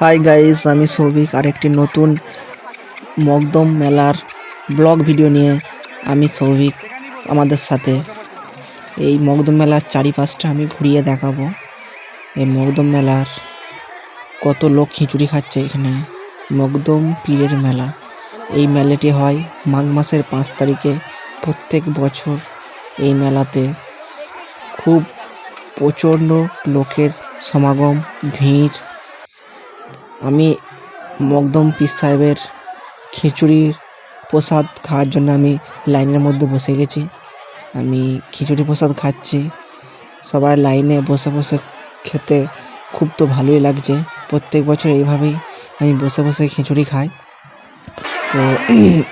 Hi guys, আমি সৌভিক আর একটি নতুন মকদম মেলার ব্লগ ভিডিও নিয়ে আমি সৌভিক আমাদের সাথে এই মকদম মেলার চারিপাশটা আমি ঘুরিয়ে দেখাবো। এই মকদম মেলার কত লোক খিচুড়ি খাচ্ছে। এখানে মকদম পীরের মেলা, এই মেলাটি হয় মাঘ মাসের 5 তারিখে প্রত্যেক বছর। এই মেলাতে খুব প্রচণ্ড লোকের সমাগম, ভিড়। আমি মকদম পীর সাহেবের খিচুড়ির প্রসাদ খাওয়ার জন্য আমি লাইনের মধ্যে বসে গেছি। আমি খিচুড়ি প্রসাদ খাচ্ছি, সবাই লাইনে বসে বসে খেতে খুব তো ভালোই লাগছে। প্রত্যেক বছর এইভাবেই আমি বসে বসে খিচুড়ি খাই। তো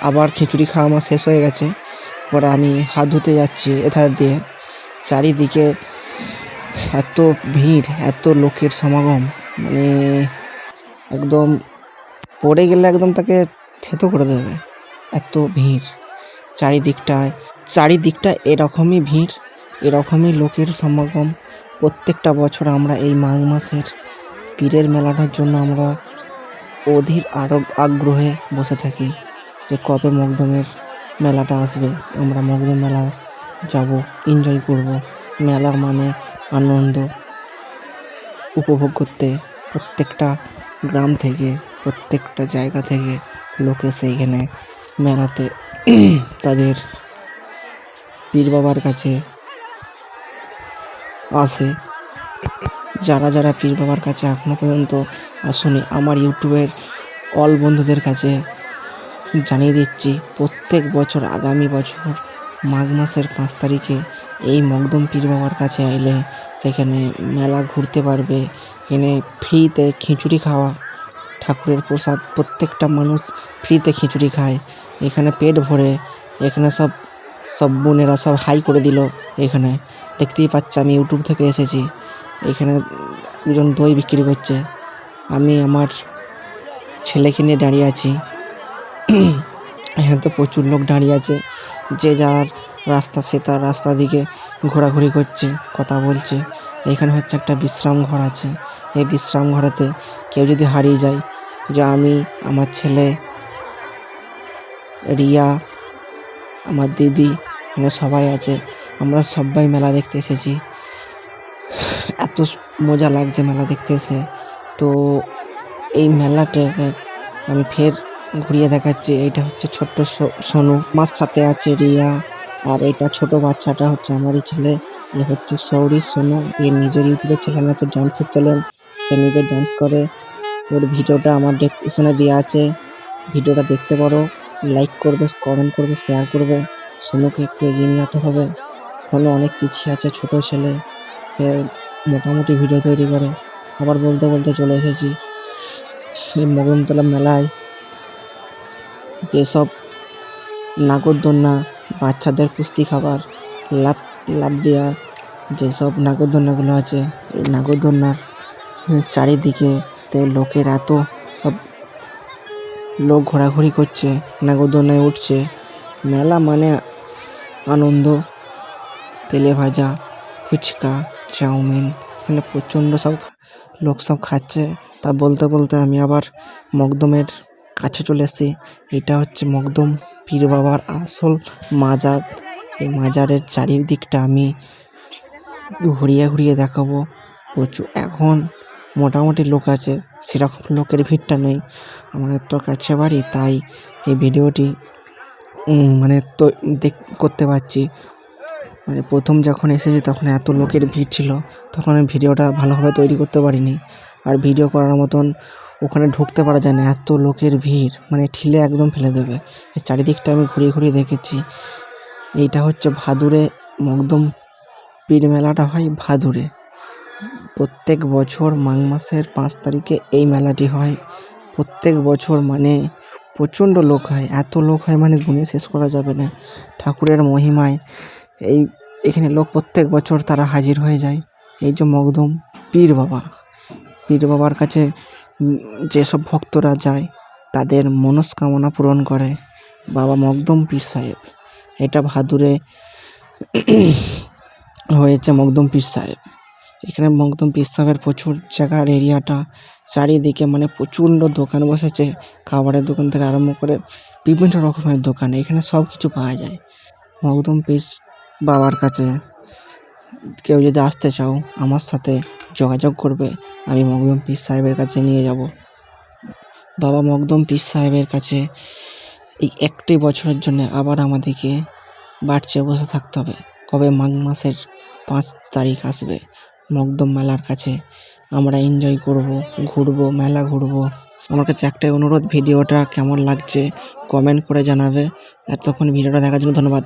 আবার খিচুড়ি খাওয়া আমার শেষ হয়ে গেছে, পরে আমি হাত ধুতে যাচ্ছি। এধার দিয়ে চারিদিকে এত ভিড়, এত লোকের সমাগম, মানে একদম পড়ে গেলে একদম তাকে থেতো করে দেবে, এত ভিড়। চারিদিকটা এরকমই ভিড়, এরকমই লোকের সমাগম। প্রত্যেকটা বছর আমরা এই মাঘ মাসের পীরের মেলাটার জন্য আমরা অধীর আগ্রহে বসে থাকি যে কবে মকদমের মেলাটা আসবে, আমরা মকদম মেলা যাব, এনজয় করব। মেলা মানে আনন্দ উপভোগ করতে প্রত্যেকটা গ্রাম থেকে, প্রত্যেকটা জায়গা থেকে লোক এসে এখানে মেলাতে তাদের পীর বাবার কাছে আসে। যারা যারা পীর বাবার কাছে এখনো পর্যন্ত আসেনি, আমার ইউটিউবের অল বন্ধুদের কাছে জানিয়ে দিচ্ছি, প্রত্যেক বছর আগামী বছর মাঘ মাসের 5 তারিখে এই মকদম পীর বাবার কাছে এলে সেখানে মেলা ঘুরতে পারবে। এখানে ফ্রিতে খিচুড়ি খাওয়া, ঠাকুরের প্রসাদ, প্রত্যেকটা মানুষ ফ্রিতে খিচুড়ি খায় এখানে পেট ভরে। এখানে সব বোনেরা সব হাই করে দিল। এখানে দেখতেই পাচ্ছি, আমি ইউটিউব থেকে এসেছি। এখানে দুজন দই বিক্রি করছে, আমি আমার ছেলেকে নিয়ে দাঁড়িয়ে আছি। এখানে তো প্রচুর লোক দাঁড়িয়ে আছে, যে যার রাস্তা সে তার রাস্তা দিকে ঘোরাঘুরি করছে, কথা বলছে। এখানে হচ্ছে একটা বিশ্রাম ঘর আছে। এই বিশ্রাম ঘরেতে কেউ যদি হারিয়ে যায়, যে আমি, আমার ছেলে রিয়া, আমার দিদি, এখানে সবাই আছে। আমরা সবাই মেলা দেখতে এসেছি, এত মজা লাগছে মেলা দেখতে এসে। তো এই মেলাটাকে আমি ফের ঘুরিয়ে দেখাচ্ছি। এইটা হচ্ছে ছোট্ট সোনু, আমার সাথে আছে রিয়া, আর এটা ছোট বাচ্চাটা হচ্ছে আমারই ছেলে। এ হচ্ছে সৌরি সোনু, এর নিজের ইউটিউবের চ্যানেল আছে, ডান্সের চ্যানেল। সে নিজে ডান্স করে, ওর ভিডিওটা আমার ডেসক্রিপশনে দেওয়া আছে, ভিডিওটা দেখতে পারো। লাইক করবে, কমেন্ট করবে, শেয়ার করবে। সোনুকে একটু এগিয়ে নিয়ে যেতে হবে। সোনু অনেক পিছিয়ে আছে, ছোট ছেলে, সে মোটামুটি ভিডিও তৈরি করে। আবার বলতে বলতে চলে এসেছি এই মকদমতলা মেলায়। যেসব নাগরদোলনা, বাচ্চাদের কুস্তি খাবার, লাফ দেওয়া, যেসব নাগরদোলনাগুলো আছে, এই নাগরদোলনার চারিদিকে লোকের এত সব লোক ঘোরাঘুরি করছে, নাগরদোলনায় উঠছে। মেলা মানে আনন্দ। তেলে ভাজা, ফুচকা, চাউমিন, এখানে প্রচণ্ড সব লোক সব খাচ্ছে। তা বলতে বলতে আমি আবার মকদমের কাছে চলে এসেছি। এটা হচ্ছে মকদম পীর বাবার আসল মাজার। এই মাজারের চারিদিকটা আমি ঘুরিয়ে ঘুরিয়ে দেখাবো। প্রচুর এখন মোটামুটি লোক আছে, সেরকম লোকের ভিড়টা নেই। আমাদের তো কাছে বাড়ি, তাই এই ভিডিওটি মানে তো করতে পারছি। মানে প্রথম যখন এসেছি তখন এত লোকের ভিড় ছিল, তখন আমি ভিডিওটা ভালোভাবে তৈরি করতে পারিনি। আর ভিডিও করার মতন ওখানে ঢুকতে পারা যায় না, এত লোকের ভিড়, মানে ঠেলে একদম ফেলে দেবে। এই চারিদিকটা আমি ঘুরিয়ে ঘুরিয়ে দেখেছি। এইটা হচ্ছে ভাদুরে, মকদম পীর মেলাটা হয় ভাদুরে। প্রত্যেক বছর মাঘ মাসের 5 তারিখে এই মেলাটি হয়। প্রত্যেক বছর মানে প্রচণ্ড লোক হয়, এত লোক হয় মানে গুণে শেষ করা যাবে না। ঠাকুরের মহিমায় এখানে লোক প্রত্যেক বছর তারা হাজির হয়ে যায়। এই যে মকদম পীর বাবার কাছে যেসব ভক্তরা যায় তাদের মনস্কামনা পূরণ করে বাবা মকদম পীর সাহেব। এটা ভাদুরে হয়েছে মকদম পীর সাহেব। এখানে মকদম পীর সাহেবের প্রচুর জায়গার এরিয়াটা চারিদিকে মানে প্রচণ্ড দোকান বসেছে, খাবারের দোকান থেকে আরম্ভ করে বিভিন্ন রকমের দোকান, এখানে সব কিছু পাওয়া যায়। মকদুম পীর বাবার কাছে কেউ যদি আসতে চাও আমার সাথে যোগাযোগ করবে, আমি মকদুম পীর সাহেবের কাছে নিয়ে যাব। বাবা মকদুম পীর সাহেবের কাছে এই একটি বছরের জন্য আবার আমাদেরকে বাট চেয়ে বসে থাকতে হবে, কবে মাঘ মাসের 5 তারিখ আসবে। মকদম মেলার কাছে আমরা এনজয় করব, ঘুরবো, মেলা ঘুরবো। আমার কাছে একটাই অনুরোধ, ভিডিওটা কেমন লাগছে কমেন্ট করে জানাবে। এতক্ষণ ভিডিওটা দেখার জন্য ধন্যবাদ।